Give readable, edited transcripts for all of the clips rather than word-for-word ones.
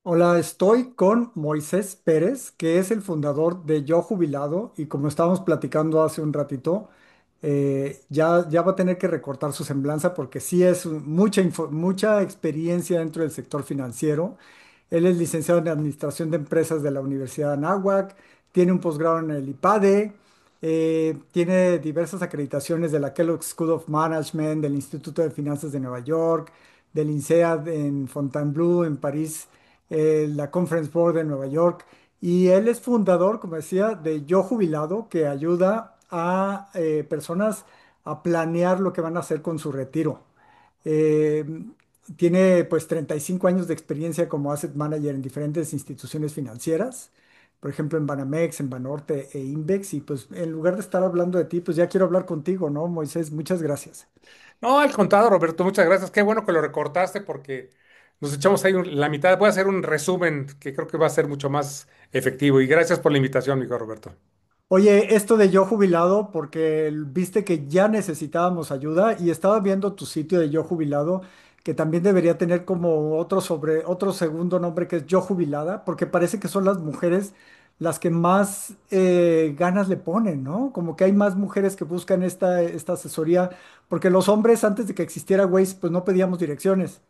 Hola, estoy con Moisés Pérez, que es el fundador de Yo Jubilado, y como estábamos platicando hace un ratito, ya va a tener que recortar su semblanza porque sí es mucha experiencia dentro del sector financiero. Él es licenciado en Administración de Empresas de la Universidad de Anáhuac, tiene un posgrado en el IPADE, tiene diversas acreditaciones de la Kellogg School of Management, del Instituto de Finanzas de Nueva York, del INSEAD en Fontainebleau, en París, la Conference Board de Nueva York. Y él es fundador, como decía, de Yo Jubilado, que ayuda a personas a planear lo que van a hacer con su retiro. Eh, Tiene pues 35 años de experiencia como asset manager en diferentes instituciones financieras, por ejemplo en Banamex, en Banorte e Invex. Y pues en lugar de estar hablando de ti, pues ya quiero hablar contigo, ¿no, Moisés? Muchas gracias. No, al contado, Roberto, muchas gracias. Qué bueno que lo recortaste porque nos echamos ahí la mitad. Voy a hacer un resumen que creo que va a ser mucho más efectivo. Y gracias por la invitación, mi hijo Roberto. Oye, esto de Yo Jubilado, porque viste que ya necesitábamos ayuda y estaba viendo tu sitio de Yo Jubilado, que también debería tener como otro segundo nombre que es Yo Jubilada, porque parece que son las mujeres las que más ganas le ponen, ¿no? Como que hay más mujeres que buscan esta asesoría, porque los hombres antes de que existiera Waze, pues no pedíamos direcciones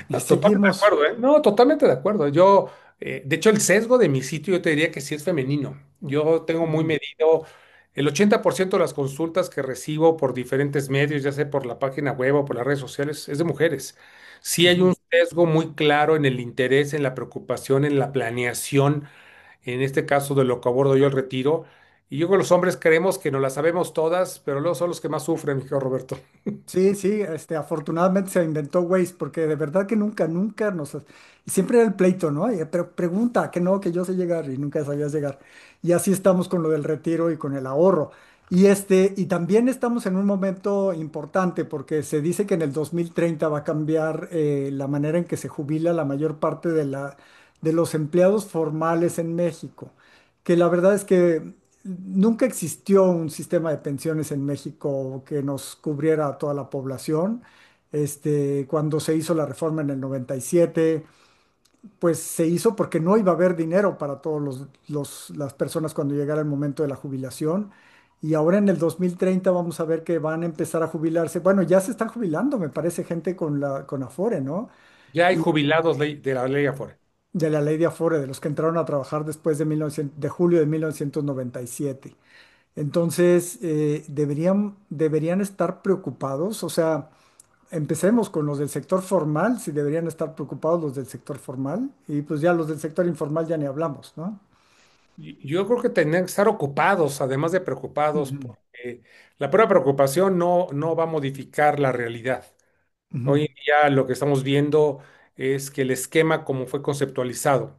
y Totalmente de seguimos. acuerdo, ¿eh? No, totalmente de acuerdo. Yo, de hecho, el sesgo de mi sitio yo te diría que sí es femenino. Yo tengo muy Ujú, medido el 80% de las consultas que recibo por diferentes medios, ya sea por la página web o por las redes sociales, es de mujeres. Sí hay ujú. un sesgo muy claro en el interés, en la preocupación, en la planeación, en este caso de lo que abordo yo el retiro. Y yo con los hombres creemos que no las sabemos todas, pero luego son los que más sufren, mi hijo Roberto. Sí, sí, afortunadamente se inventó Waze, porque de verdad que nunca y siempre era el pleito, ¿no? Pero pregunta, que no, que yo sé llegar y nunca sabías llegar. Y así estamos con lo del retiro y con el ahorro. Y también estamos en un momento importante porque se dice que en el 2030 va a cambiar la manera en que se jubila la mayor parte de los empleados formales en México, que la verdad es que nunca existió un sistema de pensiones en México que nos cubriera a toda la población. Cuando se hizo la reforma en el 97, pues se hizo porque no iba a haber dinero para todos las personas cuando llegara el momento de la jubilación. Y ahora en el 2030 vamos a ver que van a empezar a jubilarse. Bueno, ya se están jubilando, me parece, gente con Afore, ¿no? Ya hay Y jubilados de la ley afuera. de la ley de Afore, de los que entraron a trabajar después de 1900 de julio de 1997. Entonces, deberían estar preocupados. O sea, empecemos con los del sector formal, si deberían estar preocupados los del sector formal, y pues ya los del sector informal ya ni hablamos, ¿no? Yo creo que tendrían que estar ocupados, además de preocupados, Ujú, porque la pura preocupación no va a modificar la realidad. ujú, Hoy en día lo que estamos viendo es que el esquema como fue conceptualizado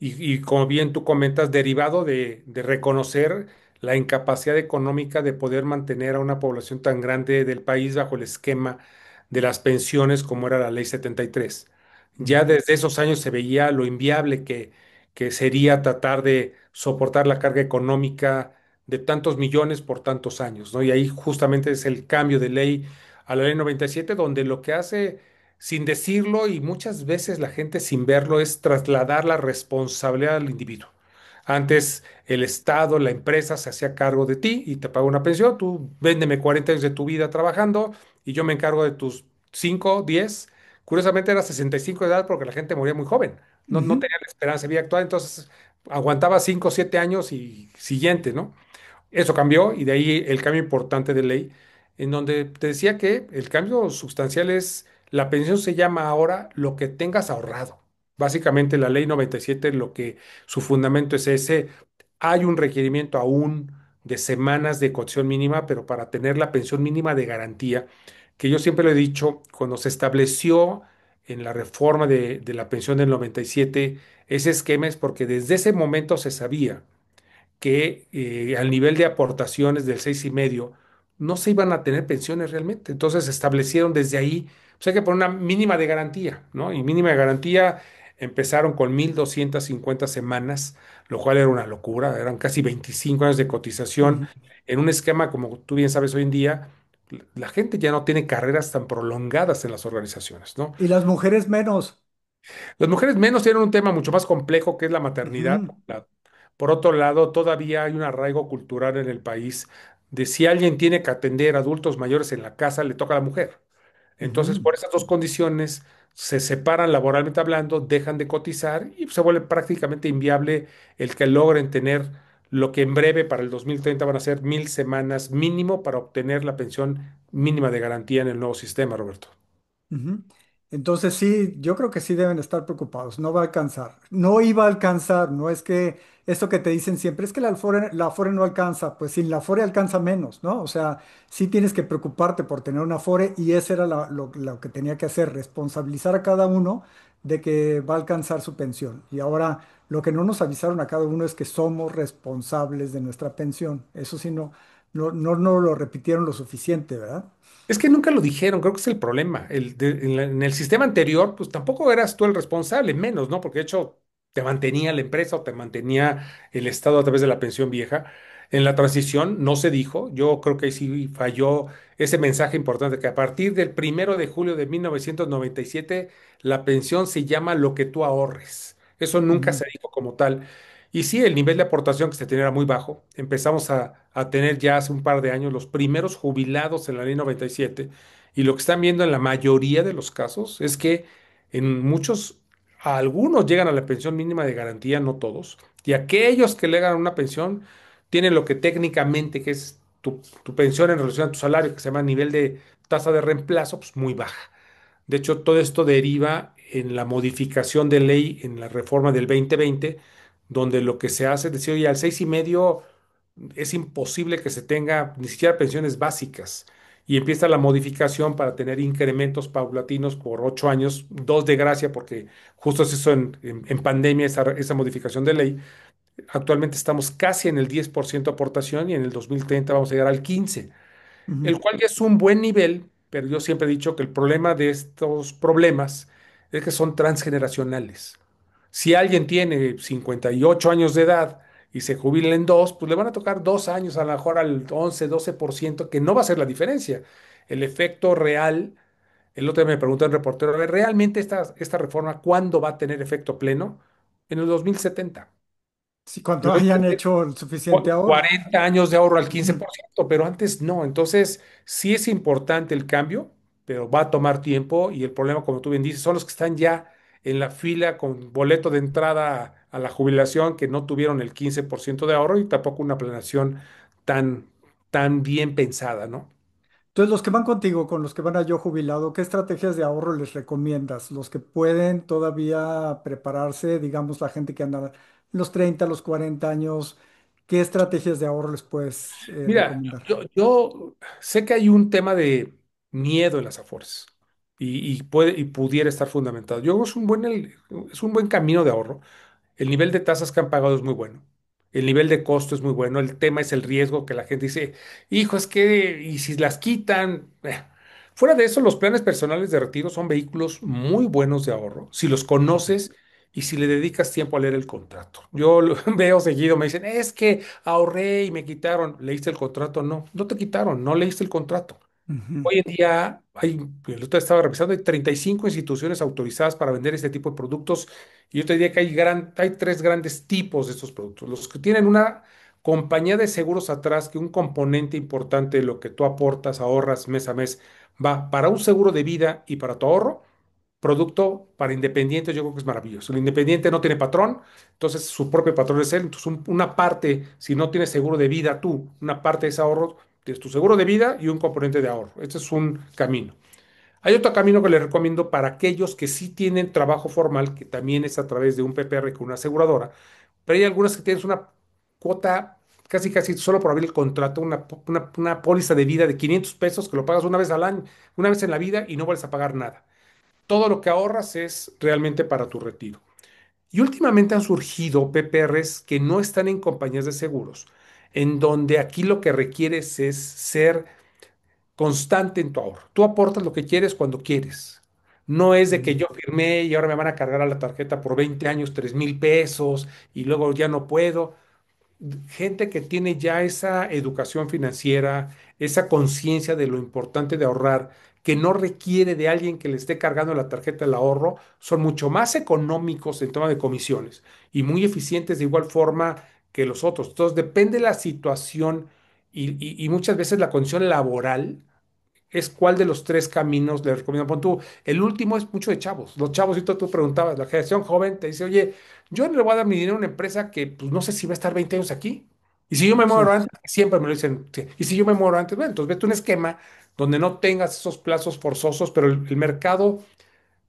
y como bien tú comentas, derivado de reconocer la incapacidad económica de poder mantener a una población tan grande del país bajo el esquema de las pensiones como era la Ley 73. Ya ujú. desde esos años se veía lo inviable que sería tratar de soportar la carga económica de tantos millones por tantos años, ¿no? Y ahí justamente es el cambio de ley a la Ley 97, donde lo que hace sin decirlo y muchas veces la gente sin verlo es trasladar la responsabilidad al individuo. Antes el Estado, la empresa se hacía cargo de ti y te paga una pensión, tú véndeme 40 años de tu vida trabajando y yo me encargo de tus 5, 10. Curiosamente era 65 de edad porque la gente moría muy joven, no Ujú, tenía la esperanza de vida actual, entonces aguantaba 5, 7 años y siguiente, ¿no? Eso cambió y de ahí el cambio importante de ley, en donde te decía que el cambio sustancial es, la pensión se llama ahora lo que tengas ahorrado. Básicamente la ley 97 lo que su fundamento es ese, hay un requerimiento aún de semanas de cotización mínima, pero para tener la pensión mínima de garantía, que yo siempre lo he dicho, cuando se estableció en la reforma de la pensión del 97 ese esquema es porque desde ese momento se sabía que al nivel de aportaciones del 6,5 no se iban a tener pensiones realmente. Entonces establecieron desde ahí, pues hay que poner una mínima de garantía, ¿no? Y mínima de garantía empezaron con 1,250 semanas, lo cual era una locura, eran casi 25 años de cotización ujú. en un esquema, como tú bien sabes hoy en día, la gente ya no tiene carreras tan prolongadas en las organizaciones, ¿no? Y las mujeres menos. Las mujeres menos tienen un tema mucho más complejo que es la maternidad. Ujú, Por otro lado, todavía hay un arraigo cultural en el país de si alguien tiene que atender adultos mayores en la casa, le toca a la mujer. Entonces, ujú, por esas dos condiciones, se separan laboralmente hablando, dejan de cotizar y se vuelve prácticamente inviable el que logren tener lo que en breve para el 2030 van a ser 1.000 semanas mínimo para obtener la pensión mínima de garantía en el nuevo sistema, Roberto. ujú. Entonces sí, yo creo que sí deben estar preocupados. No va a alcanzar. No iba a alcanzar. No es que esto que te dicen siempre es que la Afore no alcanza. Pues sin la Afore alcanza menos, ¿no? O sea, sí tienes que preocuparte por tener una Afore y eso era lo que tenía que hacer, responsabilizar a cada uno de que va a alcanzar su pensión. Y ahora lo que no nos avisaron a cada uno es que somos responsables de nuestra pensión. Eso sí, no lo repitieron lo suficiente, ¿verdad? Es que nunca lo dijeron, creo que es el problema. En el sistema anterior, pues tampoco eras tú el responsable, menos, ¿no? Porque de hecho te mantenía la empresa o te mantenía el Estado a través de la pensión vieja. En la transición no se dijo, yo creo que ahí sí falló ese mensaje importante, que a partir del 1 de julio de 1997 la pensión se llama lo que tú ahorres. Eso nunca Ujú, se dijo como tal. Y sí, el nivel de aportación que se tenía era muy bajo. Empezamos a tener ya hace un par de años los primeros jubilados en la ley 97 y lo que están viendo en la mayoría de los casos es que en muchos, algunos llegan a la pensión mínima de garantía, no todos, y aquellos que le dan una pensión tienen lo que técnicamente que es tu pensión en relación a tu salario, que se llama nivel de tasa de reemplazo, pues muy baja. De hecho, todo esto deriva en la modificación de ley en la reforma del 2020, donde lo que se hace es decir, oye, al 6,5 es imposible que se tenga ni siquiera pensiones básicas. Y empieza la modificación para tener incrementos paulatinos por 8 años, dos de gracia, porque justo se hizo en pandemia esa modificación de ley. Actualmente estamos casi en el 10% aportación y en el 2030 vamos a llegar al 15%, ujú. el cual ya es un buen nivel, pero yo siempre he dicho que el problema de estos problemas es que son transgeneracionales. Si alguien tiene 58 años de edad y se jubila en dos, pues le van a tocar 2 años, a lo mejor al 11, 12%, que no va a ser la diferencia. El efecto real, el otro día me preguntó el reportero, a ver, ¿realmente esta reforma cuándo va a tener efecto pleno? En el 2070. Sí, cuando hayan hecho el suficiente ahorro. 40 años de ahorro al Ujú. 15%, pero antes no. Entonces, sí es importante el cambio, pero va a tomar tiempo y el problema, como tú bien dices, son los que están ya en la fila con boleto de entrada a la jubilación que no tuvieron el 15% de ahorro y tampoco una planeación tan, tan bien pensada, ¿no? Entonces, los que van contigo, con los que van a Yo Jubilado, ¿qué estrategias de ahorro les recomiendas? Los que pueden todavía prepararse, digamos, la gente que anda los 30, los 40 años, ¿qué estrategias de ahorro les puedes Mira, recomendar? yo sé que hay un tema de miedo en las Afores y pudiera estar fundamentado. Yo creo que es un buen camino de ahorro. El nivel de tasas que han pagado es muy bueno. El nivel de costo es muy bueno. El tema es el riesgo que la gente dice, hijo, es que, y si las quitan. Fuera de eso, los planes personales de retiro son vehículos muy buenos de ahorro. Si los conoces y si le dedicas tiempo a leer el contrato. Yo lo veo seguido, me dicen, es que ahorré y me quitaron. ¿Leíste el contrato? No, no te quitaron, no leíste el contrato. Ujú, Hoy en día el otro día estaba revisando, hay 35 instituciones autorizadas para vender este tipo de productos y yo te diría que hay tres grandes tipos de estos productos. Los que tienen una compañía de seguros atrás, que un componente importante de lo que tú aportas, ahorras mes a mes, va para un seguro de vida y para tu ahorro. Producto para independientes, yo creo que es maravilloso. El independiente no tiene patrón, entonces su propio patrón es él. Entonces, una parte, si no tienes seguro de vida tú, una parte de ese ahorro, tienes tu seguro de vida y un componente de ahorro. Este es un camino. Hay otro camino que les recomiendo para aquellos que sí tienen trabajo formal, que también es a través de un PPR con una aseguradora, pero hay algunas que tienes una cuota casi casi solo por abrir el contrato, una póliza de vida de 500 pesos que lo pagas una vez al año, una vez en la vida y no vuelves a pagar nada. Todo lo que ahorras es realmente para tu retiro. Y últimamente han surgido PPRs que no están en compañías de seguros, en donde aquí lo que requieres es ser constante en tu ahorro. Tú aportas lo que quieres cuando quieres. No es de que ujú. yo firmé y ahora me van a cargar a la tarjeta por 20 años 3,000 pesos y luego ya no puedo. gente que tiene ya esa educación financiera, esa conciencia de lo importante de ahorrar, que no requiere de alguien que le esté cargando la tarjeta del ahorro, son mucho más económicos en tema de comisiones y muy eficientes de igual forma que los otros. Entonces, depende de la situación y muchas veces la condición laboral es cuál de los tres caminos le recomiendo. Pon tú, el último es mucho de chavos. Los chavos, y tú preguntabas, la generación joven te dice, oye, yo no le voy a dar mi dinero a una empresa que pues no sé si va a estar 20 años aquí. Y si yo me muero Sí. antes, siempre me lo dicen, sí. Y si yo me muero antes, bueno, entonces vete a un esquema donde no tengas esos plazos forzosos, pero el mercado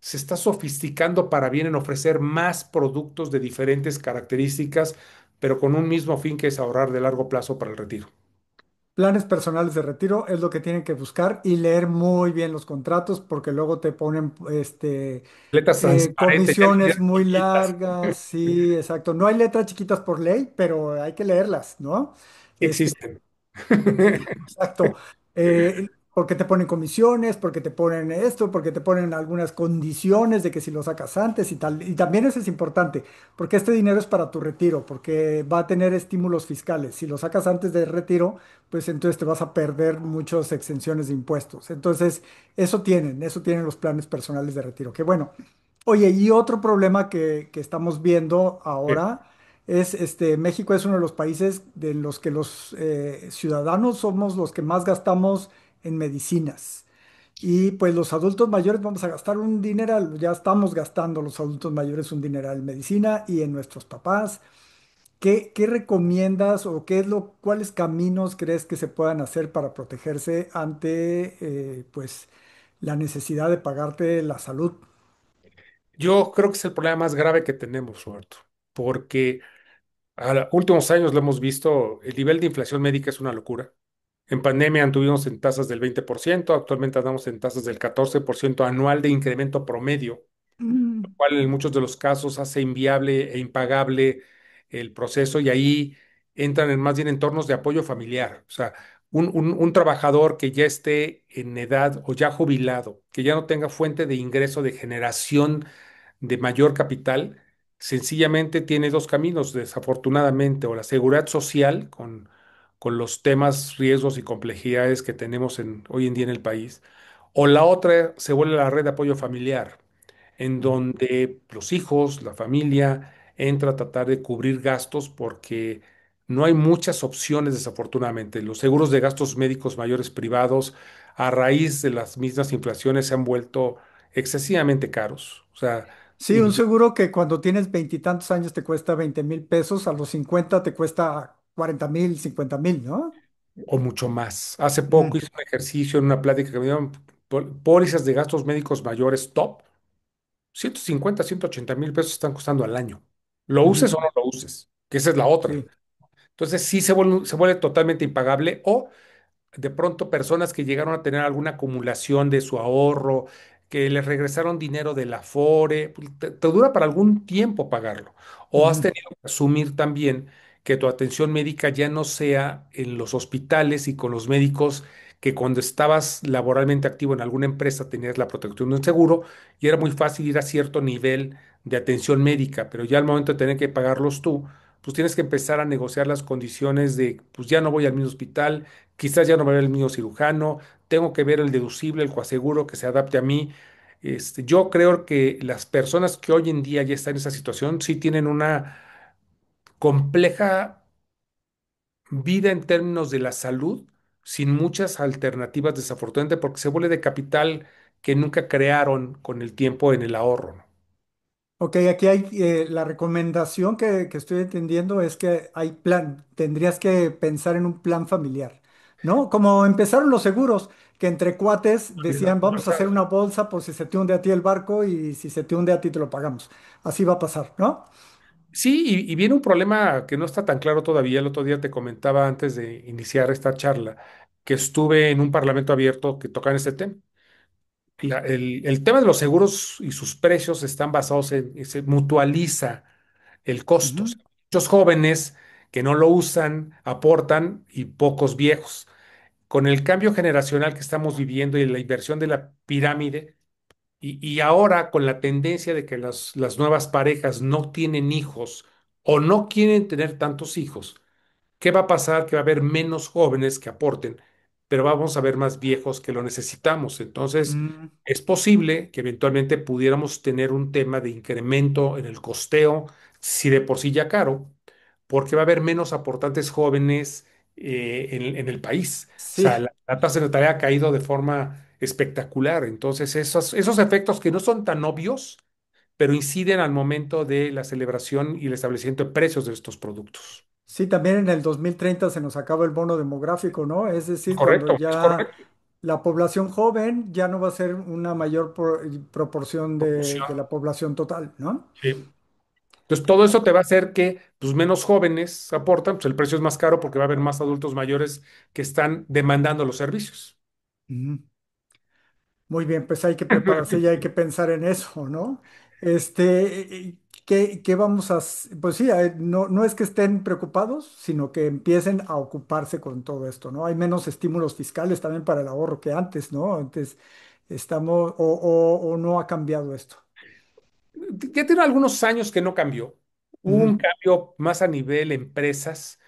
se está sofisticando para bien en ofrecer más productos de diferentes características, pero con un mismo fin que es ahorrar de largo plazo para el retiro. Planes personales de retiro es lo que tienen que buscar y leer muy bien los contratos porque luego te ponen Letras transparentes, ya comisiones no muy chiquitas, largas. Sí, exacto. No hay letras chiquitas por ley, pero hay que leerlas, ¿no? Este, existen. Exacto. Porque te ponen comisiones, porque te ponen esto, porque te ponen algunas condiciones de que si lo sacas antes y tal. Y también eso es importante, porque este dinero es para tu retiro, porque va a tener estímulos fiscales. Si lo sacas antes del retiro, pues entonces te vas a perder muchas exenciones de impuestos. Entonces, eso tienen los planes personales de retiro. Que bueno. Oye, y otro problema que estamos viendo ahora es, México es uno de los países de los que los ciudadanos somos los que más gastamos en medicinas. Y pues los adultos mayores vamos a gastar un dineral, ya estamos gastando los adultos mayores un dineral en medicina y en nuestros papás. ¿Qué recomiendas o cuáles caminos crees que se puedan hacer para protegerse ante pues la necesidad de pagarte la salud? Yo creo que es el problema más grave que tenemos, Roberto, porque a los últimos años lo hemos visto, el nivel de inflación médica es una locura. En pandemia anduvimos en tasas del 20%, actualmente andamos en tasas del 14% anual de incremento promedio, Mm. cual en muchos de los casos hace inviable e impagable el proceso y ahí entran en más bien entornos de apoyo familiar. O sea, un trabajador que ya esté en edad o ya jubilado, que ya no tenga fuente de ingreso de generación de mayor capital, sencillamente tiene dos caminos, desafortunadamente, o la seguridad social con los temas, riesgos y complejidades que tenemos hoy en día en el país, o la otra se vuelve la red de apoyo familiar en donde los hijos, la familia, entra a tratar de cubrir gastos porque no hay muchas opciones, desafortunadamente. Los seguros de gastos médicos mayores privados, a raíz de las mismas inflaciones, se han vuelto excesivamente caros. O sea, Sí, un seguro que cuando tienes veintitantos años te cuesta 20,000 pesos, a los 50 te cuesta 40,000, 50,000, ¿no? o mucho más. Hace Mm, poco hice un ejercicio en una plática que me dieron pólizas de gastos médicos mayores top. 150, 180,000 pesos están costando al año. Lo uses ujú, o no lo uses, que esa es la otra. sí. Entonces sí se vuelve totalmente impagable o de pronto personas que llegaron a tener alguna acumulación de su ahorro, que les regresaron dinero del Afore, pues, te dura para algún tiempo pagarlo. O has Ujú, tenido que asumir también que tu atención médica ya no sea en los hospitales y con los médicos que cuando estabas laboralmente activo en alguna empresa tenías la protección de un seguro y era muy fácil ir a cierto nivel de atención médica, pero ya al momento de tener que pagarlos tú, pues tienes que empezar a negociar las condiciones de, pues ya no voy al mismo hospital, quizás ya no me ve el mío cirujano, tengo que ver el deducible, el coaseguro que se adapte a mí. Yo creo que las personas que hoy en día ya están en esa situación sí tienen una compleja vida en términos de la salud, sin muchas alternativas, desafortunadamente, porque se vuelve de capital que nunca crearon con el tiempo en el ahorro, ¿no? Ok, aquí hay la recomendación que estoy entendiendo es que hay plan, tendrías que pensar en un plan familiar, ¿no? Como empezaron los seguros, que entre cuates decían, vamos a hacer una bolsa por si se te hunde a ti el barco y si se te hunde a ti te lo pagamos. Así va a pasar, ¿no? Sí, y viene un problema que no está tan claro todavía. El otro día te comentaba antes de iniciar esta charla que estuve en un parlamento abierto que tocan este tema. El tema de los seguros y sus precios están basados en, se mutualiza el costo. O Ujú, sea, muchos jóvenes que no lo usan aportan y pocos viejos. Con el cambio generacional que estamos viviendo y la inversión de la pirámide, y ahora con la tendencia de que las nuevas parejas no tienen hijos o no quieren tener tantos hijos, ¿Qué va a pasar? Que va a haber menos jóvenes que aporten, pero vamos a ver más viejos que lo necesitamos. Entonces, Mm, es posible que eventualmente pudiéramos tener un tema de incremento en el costeo, si de por sí ya caro, porque va a haber menos aportantes jóvenes en el país. O sea, sí. la tasa de natalidad ha caído de forma espectacular. Entonces, esos efectos que no son tan obvios, pero inciden al momento de la celebración y el establecimiento de precios de estos productos. Sí, también en el 2030 se nos acaba el bono demográfico, ¿no? Es decir, cuando Correcto, es ya correcto. la población joven ya no va a ser una mayor proporción de la población total, ¿no? Sí. Entonces, todo eso te va a hacer que pues, menos jóvenes aportan, pues el precio es más caro porque va a haber más adultos mayores que están demandando los servicios. Ujú. Muy bien, pues hay que prepararse y hay que pensar en eso, ¿no? ¿Qué vamos a Pues sí, no, no es que estén preocupados, sino que empiecen a ocuparse con todo esto, ¿no? Hay menos estímulos fiscales también para el ahorro que antes, ¿no? Antes estamos, o no ha cambiado esto. Ya tiene algunos años que no cambió. Hubo Ujú, un cambio más a nivel empresas,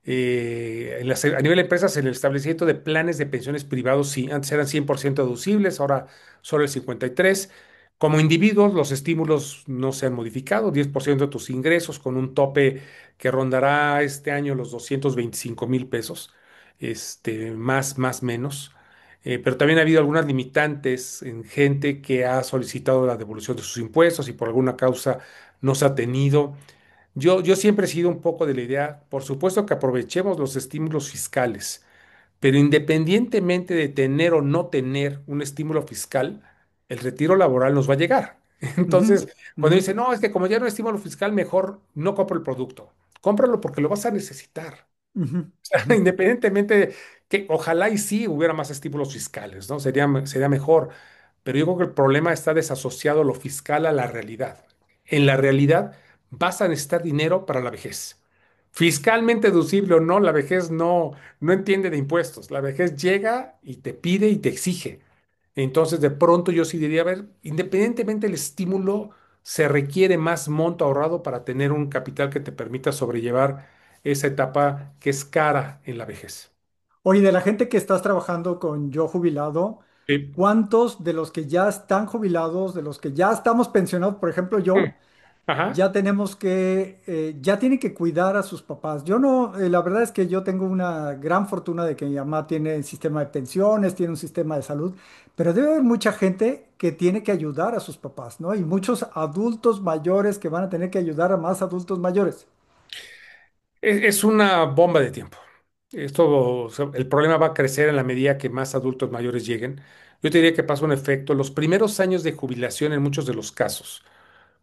a nivel empresas en el establecimiento de planes de pensiones privados, sí, antes eran 100% deducibles, ahora solo el 53%. Como individuos, los estímulos no se han modificado, 10% de tus ingresos con un tope que rondará este año los 225,000 pesos, más menos. Pero también ha habido algunas limitantes en gente que ha solicitado la devolución de sus impuestos y por alguna causa no se ha tenido. Yo siempre he sido un poco de la idea, por supuesto que aprovechemos los estímulos fiscales, pero independientemente de tener o no tener un estímulo fiscal, el retiro laboral nos va a llegar. ujú, Entonces, cuando ujú, dice, no, es que como ya no hay estímulo fiscal, mejor no compro el producto. Cómpralo porque lo vas a necesitar. ujú, ujú, Independientemente de que ojalá y sí hubiera más estímulos fiscales, ¿no? Sería mejor. Pero yo creo que el problema está desasociado lo fiscal a la realidad. En la realidad vas a necesitar dinero para la vejez. Fiscalmente deducible o no, la vejez no entiende de impuestos. La vejez llega y te pide y te exige. Entonces, de pronto yo sí diría, a ver, independientemente del estímulo, se requiere más monto ahorrado para tener un capital que te permita sobrellevar esa etapa que es cara en la vejez. Oye, de la gente que estás trabajando con Yo Jubilado, Sí. ¿cuántos de los que ya están jubilados, de los que ya estamos pensionados, por ejemplo, Mm. yo, Ajá. ya tenemos ya tienen que cuidar a sus papás? Yo no, la verdad es que yo tengo una gran fortuna de que mi mamá tiene sistema de pensiones, tiene un sistema de salud, pero debe haber mucha gente que tiene que ayudar a sus papás, ¿no? Y muchos adultos mayores que van a tener que ayudar a más adultos mayores. Es una bomba de tiempo. Esto, o sea, el problema va a crecer en la medida que más adultos mayores lleguen. Yo te diría que pasa un efecto. Los primeros años de jubilación en muchos de los casos.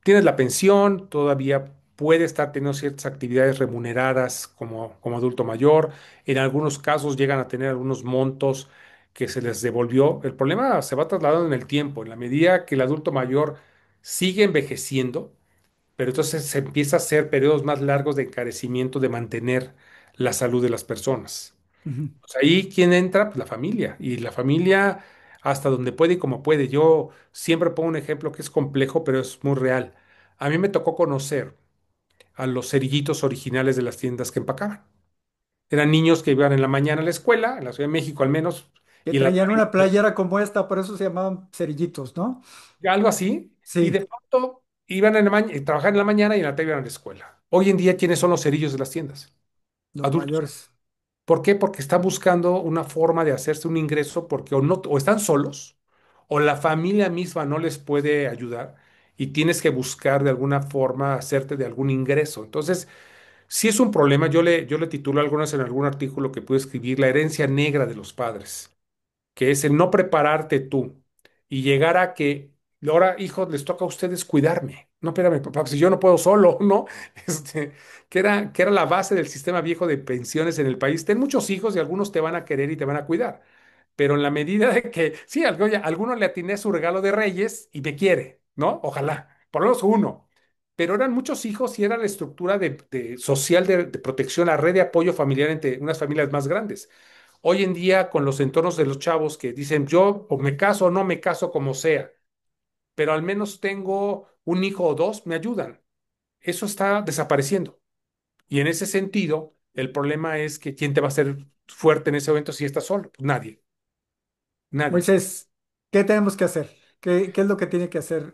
Tienes la pensión, todavía puede estar teniendo ciertas actividades remuneradas como adulto mayor. En algunos casos llegan a tener algunos montos que se les devolvió. El problema se va trasladando en el tiempo. En la medida que el adulto mayor sigue envejeciendo, pero entonces se empieza a hacer periodos más largos de encarecimiento de mantener la salud de las personas. Ujú, Pues ahí, ¿quién entra? Pues la familia. Y la familia hasta donde puede y como puede. Yo siempre pongo un ejemplo que es complejo, pero es muy real. A mí me tocó conocer a los cerillitos originales de las tiendas que empacaban. Eran niños que iban en la mañana a la escuela, en la Ciudad de México al menos, que y en la traían tarde una playera como esta, por eso se llamaban cerillitos, ¿no? algo así, y Sí, de pronto iban en la trabajar en la mañana y en la tarde iban a la escuela. Hoy en día, ¿quiénes son los cerillos de las tiendas? los Adultos. mayores. ¿Por qué? Porque están buscando una forma de hacerse un ingreso porque o están solos o la familia misma no les puede ayudar y tienes que buscar de alguna forma hacerte de algún ingreso. Entonces, si es un problema, yo le titulo algunas en algún artículo que pude escribir, la herencia negra de los padres, que es el no prepararte tú y llegar a que ahora, hijos, les toca a ustedes cuidarme. No, espérame, papá, si yo no puedo solo, ¿no? Este, que era la base del sistema viejo de pensiones en el país. Ten muchos hijos y algunos te van a querer y te van a cuidar. Pero en la medida de que, sí, oye, a alguno le atiné su regalo de Reyes y me quiere, ¿no? Ojalá, por lo menos uno. Pero eran muchos hijos y era la estructura social de protección, la red de apoyo familiar entre unas familias más grandes. Hoy en día, con los entornos de los chavos que dicen yo o me caso o no me caso como sea, pero al menos tengo un hijo o dos, me ayudan. Eso está desapareciendo. Y en ese sentido, El problema es que ¿quién te va a hacer fuerte en ese momento si estás solo? Pues nadie, nadie. Moisés, ¿qué tenemos que hacer? ¿Qué es lo que tiene que hacer?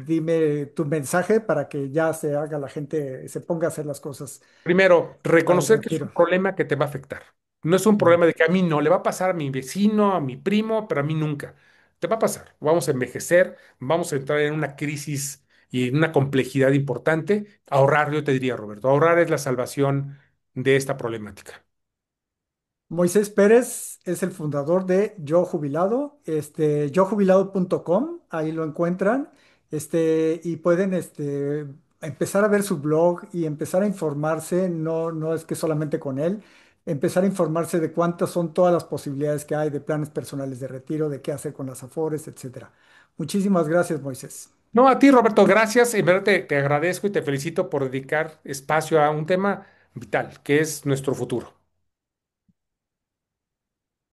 Dime tu mensaje para que ya se haga la gente, se ponga a hacer las cosas Primero, para el reconocer que es un retiro. problema que te va a afectar. No es un Mm. problema de que a mí no, le va a pasar a mi vecino, a mi primo, pero a mí nunca. Te va a pasar. Vamos a envejecer, vamos a entrar en una crisis y en una complejidad importante. Ahorrar, yo te diría, Roberto, ahorrar es la salvación de esta problemática. Moisés Pérez es el fundador de Yo Jubilado, yojubilado.com, ahí lo encuentran, y pueden, empezar a ver su blog y empezar a informarse, no, no es que solamente con él, empezar a informarse de cuántas son todas las posibilidades que hay de planes personales de retiro, de qué hacer con las afores, etcétera. Muchísimas gracias, Moisés. No, a ti, Roberto, gracias. En verdad te agradezco y te felicito por dedicar espacio a un tema vital, que es nuestro futuro.